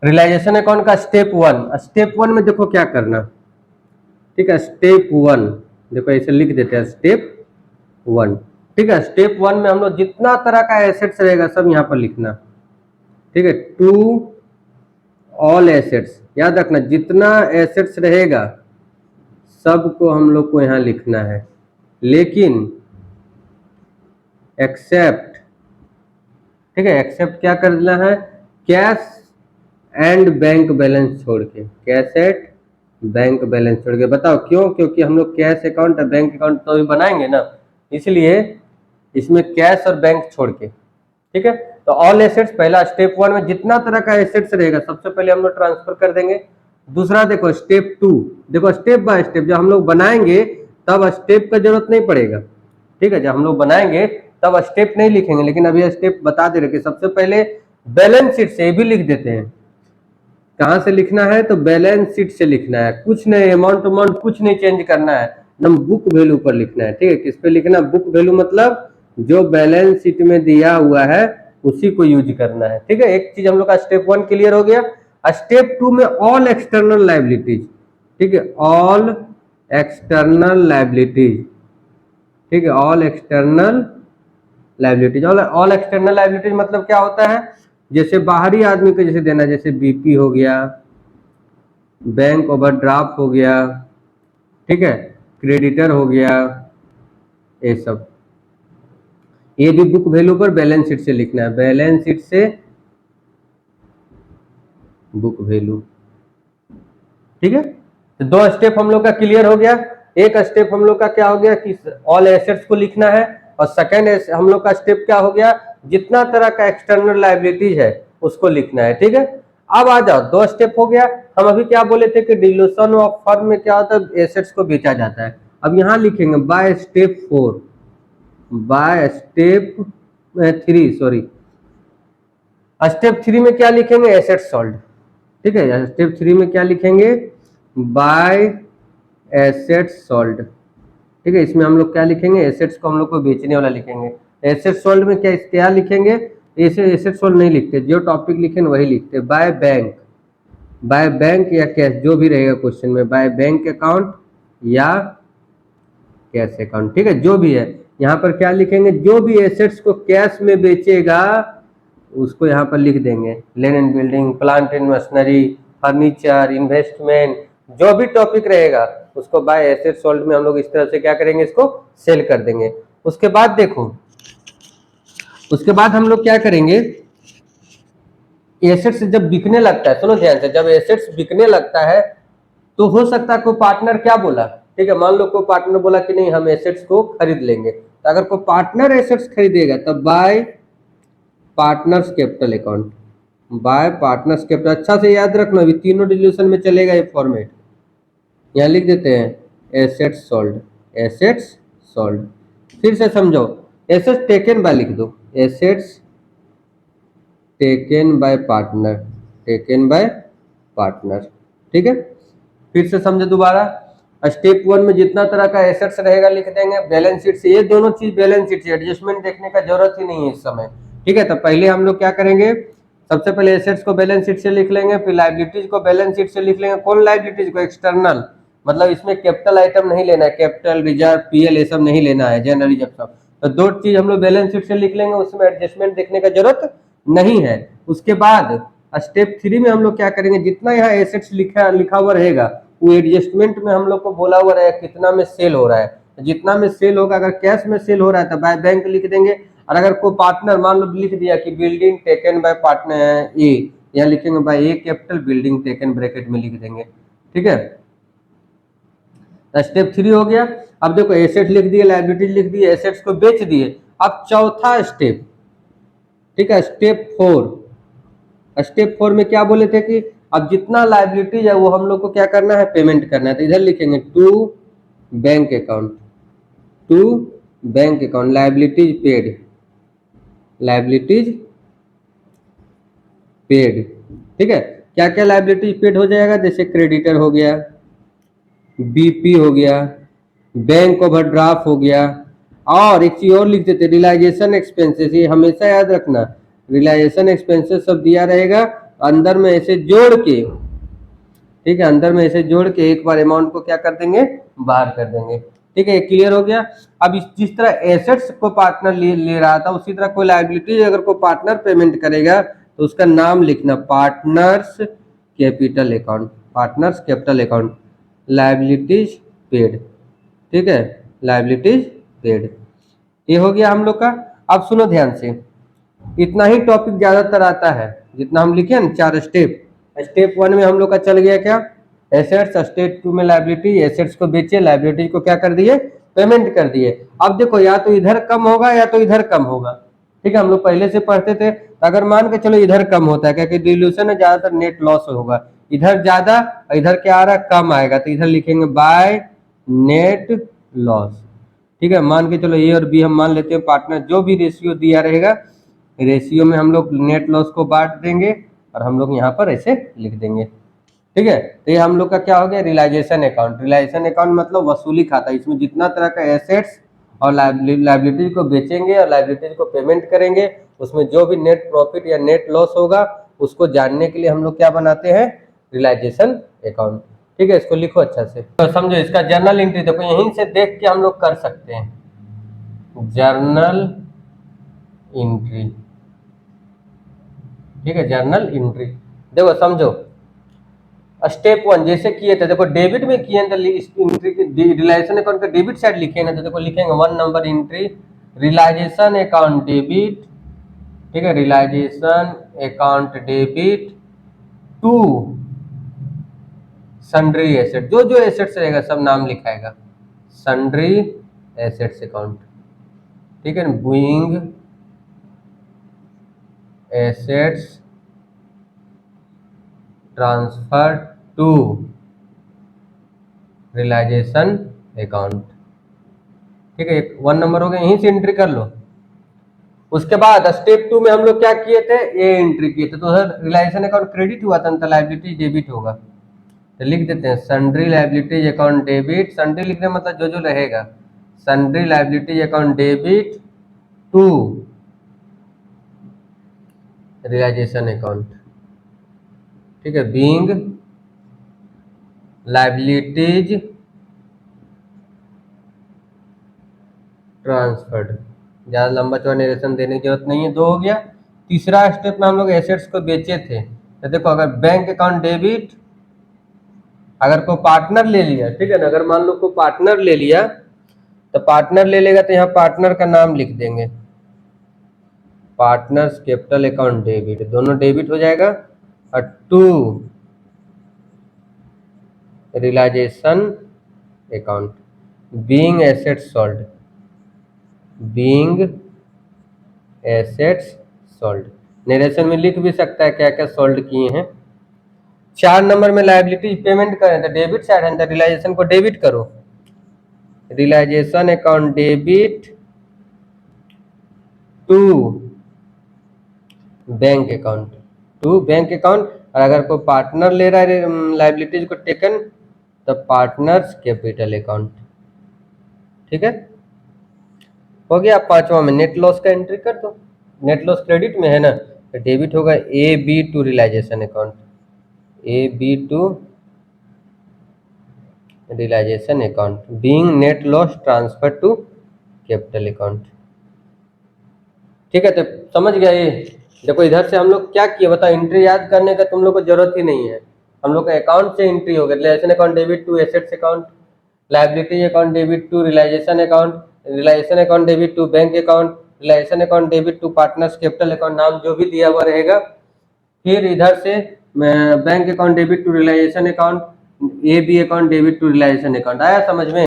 Realisation account का step 1 में देखो क्या करना, ठीक है। स्टेप 1 देखो ऐसे लिख देते हैं, स्टेप 1, ठीक है। स्टेप 1 में हम लोग जितना तरह का एसेट्स रहेगा सब यहाँ पर लिखना, ठीक है। टू ऑल एसेट्स, याद रखना जितना एसेट्स रहेगा सबको हम लोग को यहाँ लिखना है, लेकिन एक्सेप्ट, ठीक है, एक्सेप्ट क्या कर देना है, कैश एंड बैंक बैलेंस छोड़ के, कैश एंड बैंक बैलेंस छोड़ के। बताओ क्यों? क्योंकि हम लोग कैश अकाउंट और बैंक अकाउंट तो अभी बनाएंगे ना, इसलिए इसमें कैश और बैंक छोड़ के, ठीक है। तो ऑल एसेट्स पहला, स्टेप 1 में जितना तरह का एसेट्स रहेगा सबसे पहले हम लोग ट्रांसफर कर देंगे। दूसरा देखो स्टेप 2, देखो स्टेप बाय स्टेप जब हम लोग बनाएंगे तब स्टेप का जरूरत नहीं पड़ेगा, ठीक है। जब हम लोग बनाएंगे तब स्टेप नहीं लिखेंगे, लेकिन अभी स्टेप बता दे रहे कि सबसे पहले बैलेंस शीट से भी लिख देते हैं। कहां से लिखना है? तो बैलेंस शीट से लिखना है, कुछ नहीं, अमाउंट कुछ नहीं चेंज करना है, एकदम बुक वैल्यू पर लिखना है, ठीक है। किस पे लिखना? बुक वैल्यू, मतलब जो बैलेंस शीट में दिया हुआ है उसी को यूज करना है, ठीक है। एक चीज हम लोग का स्टेप 1 क्लियर हो गया। स्टेप 2 में ऑल एक्सटर्नल लायबिलिटीज, ठीक है, ऑल एक्सटर्नल लायबिलिटीज, ठीक है, all external liabilities. All external liabilities मतलब क्या होता है? जैसे बाहरी आदमी को जैसे देना, जैसे बीपी हो गया, बैंक ओवरड्राफ्ट हो गया, ठीक है, क्रेडिटर हो गया, ये सब, ये भी बुक वैल्यू पर बैलेंस शीट से लिखना है, बैलेंस शीट से बुक वैल्यू, ठीक है। तो 2 स्टेप हम लोग का क्लियर हो गया। एक स्टेप हम लोग का क्या हो गया कि ऑल एसेट्स को लिखना है, और सेकंड हम लोग का स्टेप क्या हो गया, जितना तरह का एक्सटर्नल लायबिलिटीज है उसको लिखना है, ठीक है। अब आ जाओ, 2 स्टेप हो गया। हम अभी क्या बोले थे कि डिल्यूशन ऑफ फर्म में क्या होता है, एसेट्स को बेचा जाता है। अब यहाँ लिखेंगे by step 4, by step 3, sorry, step 3 में क्या लिखेंगे, एसेट सोल्ड, ठीक है। स्टेप 3 में क्या लिखेंगे, बाय एसेट सोल्ड, ठीक है। इसमें हम लोग क्या लिखेंगे, एसेट्स को हम लोग को बेचने वाला लिखेंगे। एसेट सोल्ड में क्या लिखेंगे, ऐसे एसेट सोल्ड नहीं लिखते, जो टॉपिक लिखे वही लिखते। बाय बैंक, बाय बैंक या कैश, जो भी रहेगा क्वेश्चन में, बाय बैंक अकाउंट या कैश अकाउंट, ठीक है, जो भी है। यहाँ पर क्या लिखेंगे, जो भी एसेट्स को कैश में बेचेगा उसको यहाँ पर लिख देंगे, land and building, plant and machinery, furniture, investment, जो भी टॉपिक रहेगा उसको बाय एसेट सोल्ड में हम लोग इस तरह से क्या करेंगे, इसको सेल कर देंगे। उसके बाद देखो, उसके बाद हम लोग क्या करेंगे, एसेट्स जब बिकने लगता है, सुनो ध्यान से, जब एसेट्स बिकने लगता है तो हो सकता है कोई पार्टनर क्या बोला, ठीक है, मान लो कोई पार्टनर बोला कि नहीं हम एसेट्स को खरीद लेंगे, तो अगर कोई पार्टनर एसेट्स खरीदेगा तब bye partners capital account, bye partners capital. अच्छा से याद रखना, अभी तीनों डिल्यूशन में चलेगा ये फॉर्मेट। यहाँ लिख देते हैं एसेट्स सोल्ड, एसेट्स सोल्ड। फिर से समझो, एसेट्स टेकन बाय लिख दो, assets taken by partner, taken by partner, ठीक है। फिर से समझो दोबारा, स्टेप 1 में जितना तरह का एसेट्स रहेगा लिख देंगे बैलेंस शीट से। ये दोनों चीज बैलेंस शीट से, एडजस्टमेंट देखने का जरूरत ही नहीं है इस समय, ठीक है। तो पहले हम लोग क्या करेंगे, सबसे पहले एसेट्स को बैलेंस शीट से लिख लेंगे, फिर लायबिलिटीज को बैलेंस शीट से लिख लेंगे। कौन लायबिलिटीज को? एक्सटर्नल, मतलब इसमें कैपिटल आइटम नहीं लेना है, कैपिटल रिजर्व पीएल ये सब नहीं लेना है, जनरल रिजर्व सब। तो 2 चीज हम लोग बैलेंस शीट से लिख लेंगे, उसमें एडजस्टमेंट देखने का जरूरत नहीं है। उसके बाद स्टेप 3 में हम लोग क्या करेंगे, जितना यहाँ एसेट्स लिखा हुआ रहेगा वो एडजस्टमेंट में हम लोग को बोला हुआ रहेगा कितना में सेल हो रहा है, जितना में सेल होगा। अगर कैश में सेल हो रहा है तो बाय बैंक लिख देंगे, और अगर कोई पार्टनर मान लो लिख दिया कि बिल्डिंग टेकन बाय पार्टनर ए, यहाँ लिखेंगे बाय ए कैपिटल बिल्डिंग टेकन, ब्रैकेट में लिख देंगे, ठीक है। स्टेप 3 हो गया। अब देखो एसेट लिख दिए, लायबिलिटीज लिख दिए, एसेट्स को बेच दिए। अब चौथा स्टेप, ठीक है, स्टेप 4। स्टेप 4 में क्या बोले थे कि अब जितना लायबिलिटीज है वो हम लोग को क्या करना है, पेमेंट करना है। तो इधर लिखेंगे to bank account, to bank account, liabilities paid, liabilities paid, ठीक है। क्या क्या लायबिलिटीज पेड हो जाएगा, जैसे क्रेडिटर हो गया, बीपी हो गया, बैंक ओवरड्राफ्ट हो गया, और एक चीज और लिख देते रियलाइजेशन एक्सपेंसेस। ये हमेशा याद रखना, रियलाइजेशन एक्सपेंसेस सब दिया रहेगा, अंदर में ऐसे जोड़ के, ठीक है, अंदर में ऐसे जोड़ के एक बार अमाउंट को क्या कर देंगे, बाहर कर देंगे। ठीक है, क्लियर हो गया। अब जिस तरह एसेट्स को पार्टनर ले रहा था, उसी तरह कोई लायबिलिटी अगर कोई पार्टनर पेमेंट करेगा तो उसका नाम लिखना partners capital account, partners capital account, liabilities paid. ठीक है, लायबिलिटीज पेड। ये हो गया हम लोग का। अब सुनो ध्यान से, इतना ही टॉपिक ज्यादातर आता है जितना हम लिखे ना 4 स्टेप। स्टेप 1 में हम लोग का चल गया क्या, एसेट्स। स्टेप 2 में लायबिलिटी, एसेट्स को बेचे, लायबिलिटी को क्या कर दिए, पेमेंट कर दिए। अब देखो या तो इधर कम होगा या तो इधर कम होगा। ठीक है, हम लोग पहले से पढ़ते थे, अगर मान के चलो इधर कम होता है क्योंकि डिल्यूशन में ज्यादातर नेट लॉस होगा, इधर ज्यादा इधर क्या आ रहा है, कम आएगा, तो इधर लिखेंगे बाय नेट लॉस। ठीक है, मान के चलो ए और बी हम मान लेते हैं पार्टनर, जो भी रेशियो दिया रहेगा रेशियो में हम लोग नेट लॉस को बांट देंगे और हम लोग यहाँ पर ऐसे लिख देंगे। ठीक है, तो ये हम लोग का क्या हो गया, रियलाइजेशन अकाउंट। रियलाइजेशन अकाउंट मतलब वसूली खाता, इसमें जितना तरह का एसेट्स और लाइबिलिटी को बेचेंगे और लाइबिलिटी को पेमेंट करेंगे, उसमें जो भी नेट प्रॉफिट या नेट लॉस होगा उसको जानने के लिए हम लोग क्या बनाते हैं, रियलाइजेशन अकाउंट। ठीक है, इसको लिखो अच्छा से, तो समझो इसका जर्नल एंट्री देखो, यहीं से देख के हम लोग कर सकते हैं जर्नल एंट्री। ठीक है, जर्नल एंट्री देखो समझो। स्टेप 1 जैसे किए थे, देखो डेबिट में किए तो रियलाइजेशन अकाउंट का डेबिट साइड लिखे ना, तो देखो लिखेंगे 1 नंबर एंट्री रियलाइजेशन अकाउंट डेबिट। ठीक है, realisation account debit to sundry asset, जो जो एसेट्स रहेगा सब नाम लिखाएगा, सन्ड्री एसेट्स अकाउंट। ठीक है, being assets transfer to realisation account. ठीक है, 1 नंबर हो गया, यहीं से एंट्री कर लो। उसके बाद स्टेप 2 में हम लोग क्या किए थे, ए एंट्री किए थे, तो उधर रियलाइजेशन अकाउंट क्रेडिट हुआ था, तो लायबिलिटी डेबिट होगा, तो लिख देते हैं sundry liabilities account debit. Sundry लिखने मतलब जो जो रहेगा, sundry liabilities account debit to realisation account. ठीक है, बीइंग लायबिलिटीज ट्रांसफर्ड, ज्यादा लंबा चौड़ा नरेशन देने की जरूरत नहीं है। 2 हो गया। तीसरा स्टेप में हम लोग एसेट्स को बेचे थे, तो देखो अगर बैंक अकाउंट डेबिट, अगर कोई पार्टनर ले लिया, ठीक है ना, अगर मान लो कोई पार्टनर ले लिया, तो पार्टनर ले लेगा तो यहाँ पार्टनर का नाम लिख देंगे, पार्टनर्स कैपिटल अकाउंट डेबिट, दोनों डेबिट हो जाएगा, और to realisation account being assets sold, being assets sold. Narration में लिख भी सकता है क्या क्या सोल्ड किए हैं। 4 नंबर में लायबिलिटी पेमेंट करें तो डेबिट साइड है, तो रियलाइजेशन को डेबिट करो, realisation account debit to bank account, to bank account. और अगर कोई पार्टनर ले रहा है लायबिलिटीज को टेकन, तो पार्टनर्स कैपिटल अकाउंट। ठीक है, हो गया। 5वां में नेट लॉस का एंट्री कर दो, नेट लॉस क्रेडिट में है ना, तो डेबिट होगा A B to realisation account, A B to realisation account being net loss transfer to capital account. ठीक है, तो समझ गया ये। देखो इधर से हम लोग क्या किए बताओ, एंट्री याद करने का तुम लोग को जरूरत ही नहीं है, हम लोग का अकाउंट से एंट्री हो गया, realisation account debit to assets account, liability account debit to realisation account, realisation account debit to bank account, realisation account debit to partners capital account, नाम जो भी दिया हुआ रहेगा। फिर इधर से bank account debit to realisation account, A B account debit to realisation account. आया समझ में?